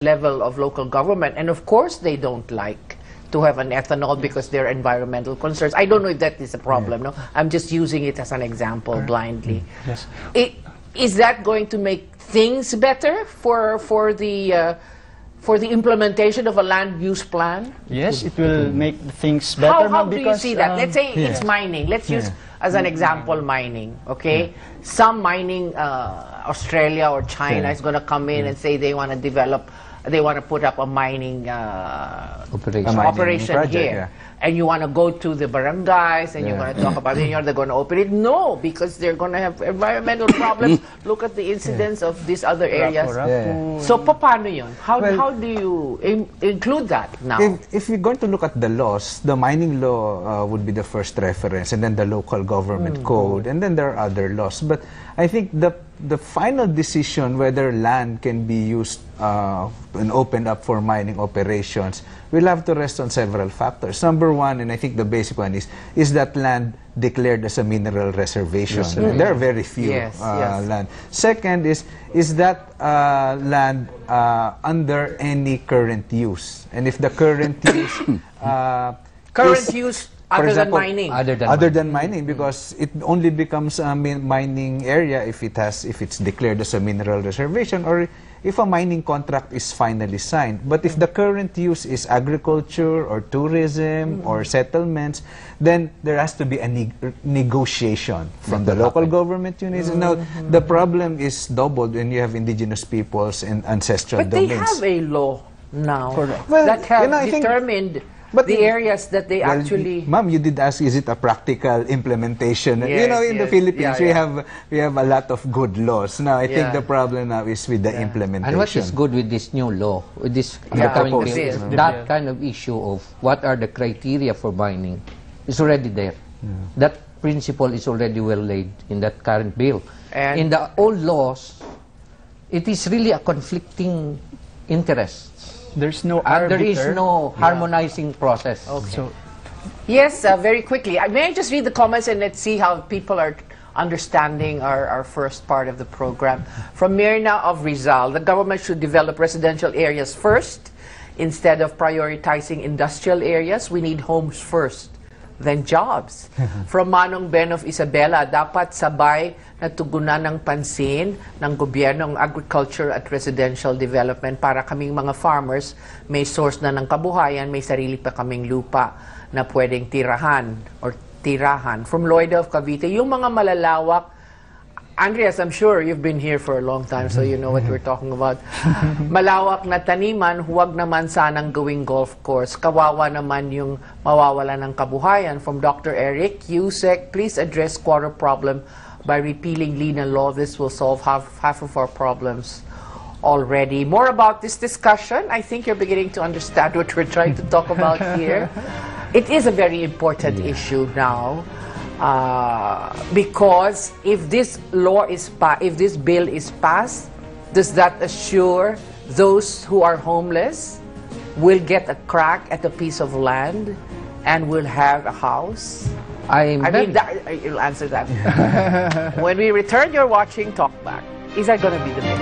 level of local government, and of course they don't like to have an ethanol because there are environmental concerns. I don't know if that is a problem. No, I'm just using it as an example blindly. Yes. Is that going to make things better for the implementation of a land use plan? Yes, it will make things better. How do you see that? Let's say it's mining. Let's use as an example mining. Okay, some mining Australia or China is going to come in and say they want to develop. They want to put up a mining operation here. And you want to go to the barangays and you're going to talk about it, they're going to open it. No, because they're going to have environmental problems. Look at the incidents of these other areas. So, paano yun? How do you include that now? If we're going to look at the laws, the mining law would be the first reference, and then the local government code, and then there are other laws. But I think the final decision whether land can be used and opened up for mining operations will have to rest on several factors. Number one, and I think the basic one is that land declared as a mineral reservation. There are very few land. Second is that land under any current use, and if the current use Other than mining, because it only becomes a mining area if it's declared as a mineral reservation, or if a mining contract is finally signed. But if the current use is agriculture or tourism or settlements, then there has to be a negotiation from the local government units. Now, the problem is doubled when you have indigenous peoples and ancestral domains. But they have a law now that have determined the areas that they actually... Ma'am, you did ask, is it a practical implementation? Yes, in the Philippines, we have a lot of good laws. Now, I think the problem now is with the implementation. And what is good with this new law, with this upcoming bill, is that kind of issue of what are the criteria for mining is already there. That principle is already well laid in that current bill. And in the old laws, it is really a conflicting interest. There's no arbiter. There is no harmonizing process. Okay. So, yes, very quickly. May I just read the comments and let's see how people are understanding our first part of the program. From Mirna of Rizal, the government should develop residential areas first instead of prioritizing industrial areas. We need homes first, then jobs. From Manong Ben of Isabela, dapat sabay na tugunan ng pansin ng gobyerno ang agriculture at residential development para kaming mga farmers may source na ng kabuhayan, may sarili pa kaming lupa na pwedeng tirahan or tirahan. From Lloyd of Cavite, yung mga malalawak, Andreas, I'm sure you've been here for a long time, so you know what we're talking about. Malawak na taniman, huwag naman sanang gawing golf course. Kawawa naman yung mawawala ng kabuhayan. From Dr. Eric, USEC, please address quarter problem by repealing Lina law. This will solve half of our problems already. More about this discussion. I think you're beginning to understand what we're trying to talk about here. It is a very important issue now. Because if this law is if this bill is passed, does that assure those who are homeless will get a crack at a piece of land and will have a house? I mean, you'll answer that. When we return, you're watching Talkback. Is that going to be the bill?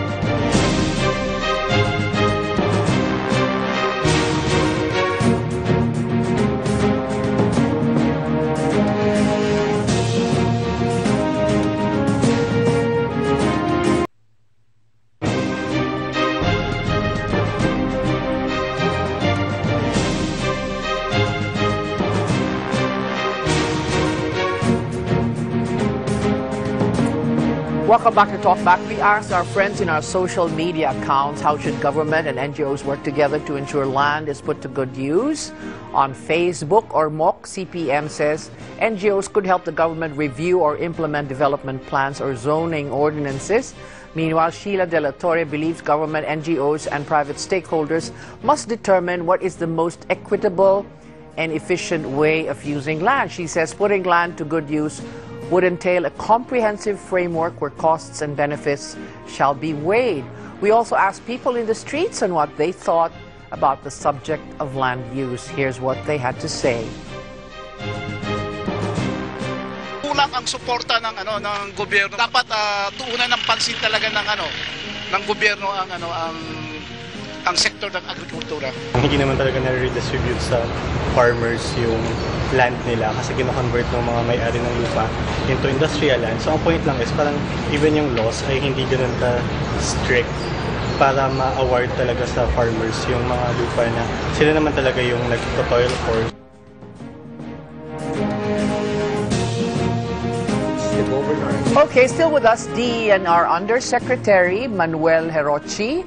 Welcome back to Talkback. We asked our friends in our social media accounts, how should government and NGOs work together to ensure land is put to good use? On Facebook, or MOC CPM says, NGOs could help the government review or implement development plans or zoning ordinances. Meanwhile, Sheila De La Torre believes government, NGOs, and private stakeholders must determine what is the most equitable and efficient way of using land. She says putting land to good use would entail a comprehensive framework where costs and benefits shall be weighed. We also asked people in the streets on what they thought about the subject of land use. Here's what they had to say. Kulang ang suporta ng ng gobyerno. Dapat tuunan ng pansin talaga ng ng gobyerno ang ang sektor ng agrikultura. Hindi naman talaga na-redistribute sa farmers yung land nila kasi kino-convert ng mga may-ari ng lupa into industrial land. So ang point lang is parang even yung laws ay hindi ganun ka-strict para ma-award talaga sa farmers yung mga lupa na sila naman talaga yung nag-toil for. Okay, still with us, DENR Undersecretary Manuel Herochi,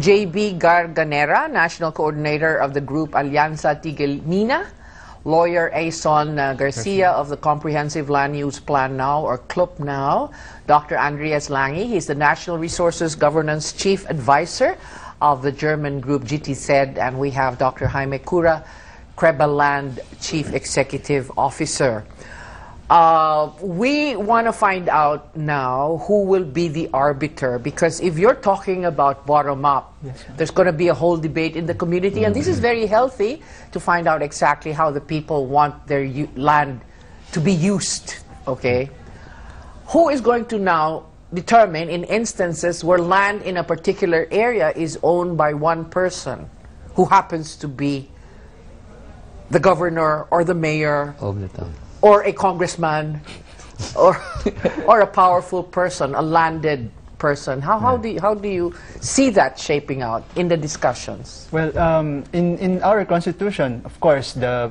JB Garganera, National Coordinator of the group Alianza Tigil-Nina, Lawyer Alson Garcia of the Comprehensive Land Use Plan Now, or CLUP Now, Dr.Andreas Lange, he's the National Resources Governance Chief Advisor of the German group GIZ, and we have Dr. Jaime Cura, CREBALAND Chief Executive Officer. We want to find out now who will be the arbiter, because if you're talking about bottom-up, there's going to be a whole debate in the community, and this is very healthy to find out exactly how the people want their land to be used, okay? Who is going to now determine in instances where land in a particular area is owned by one person who happens to be the governor or the mayor of the town, or a congressman, or a powerful person, a landed person? How do you see that shaping out in the discussions? Well, in our constitution, of course, the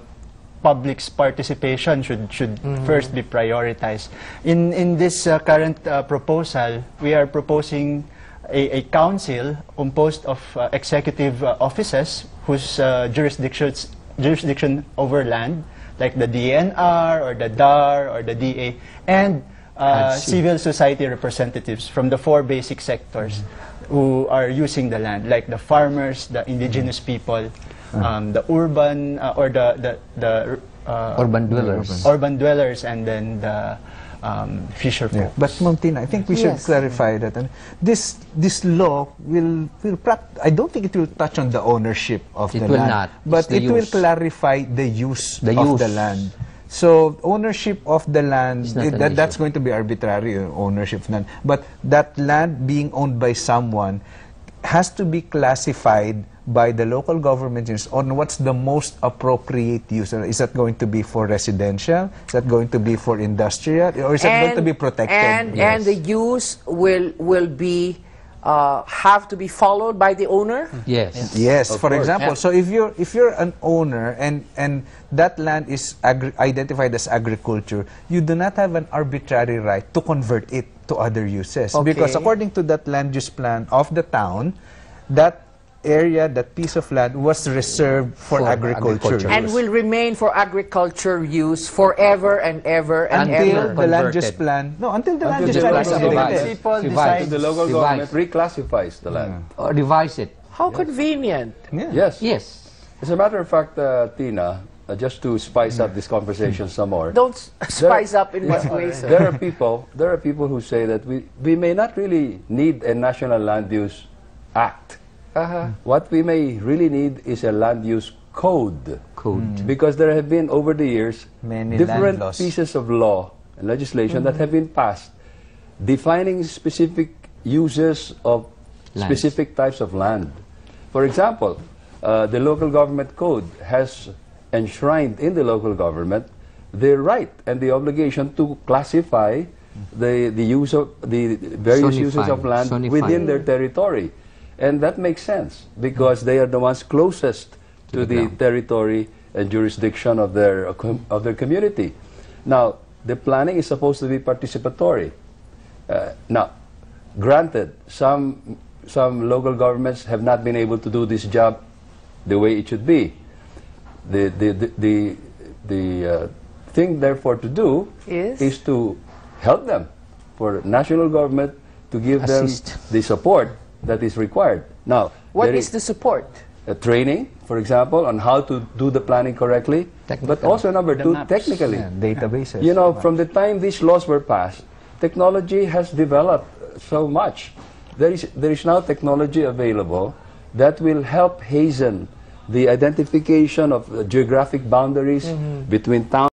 public's participation should first be prioritized. In this current proposal, we are proposing a council composed of executive officers whose jurisdiction over land, like the DNR or the DAR or the DA, and civil society representatives from the 4 basic sectors who are using the land, like the farmers, the indigenous people, the urban or the urban dwellers, and then the fisher folk. But Ma'am Tina, I think we should clarify that this law I don't think it will touch on the ownership of the land. It will not. But it will clarify the use of the land. So ownership of the land, that's going to be arbitrary ownership of land. But that land being owned by someone has to be classified by the local government on what's the most appropriate use. Is that going to be for residential? Is that going to be for industrial? Or is that going to be protected? And the use will be have to be followed by the owner? Yes. Yes. For example, so if you're an owner and that land is identified as agriculture, you do not have an arbitrary right to convert it to other uses. Because according to that land use plan of the town, that area, that piece of land was reserved for agriculture. And will remain for agriculture use forever and ever and ever. Until the land use plan, until the land use plan is updated. The local government reclassifies the land. Or revise it. How convenient. Yes. Yes. As a matter of fact, Tina, just to spice up this conversation some more. Don't spice up in what way, sir? There are people who say that we may not really need a national land use act. What we may really need is a land use code. Because there have been, over the years, many different pieces of law and legislation that have been passed defining specific uses of specific types of land. For example, the local government code has enshrined in the local government the right and the obligation to classify the use of the various uses of land within their territory. And that makes sense because they are the ones closest to the territory and jurisdiction of their community. Now, the planning is supposed to be participatory. Now, granted, some local governments have not been able to do this job the way it should be. The thing, therefore, to do is to help them, for national government to give them the support that is required. Now, what is the support? Training, for example, on how to do the planning correctly. But also, number 2, technically. Databases. You know, from the time these laws were passed, technology has developed so much. There is now technology available that will help hasten the identification of geographic boundaries between towns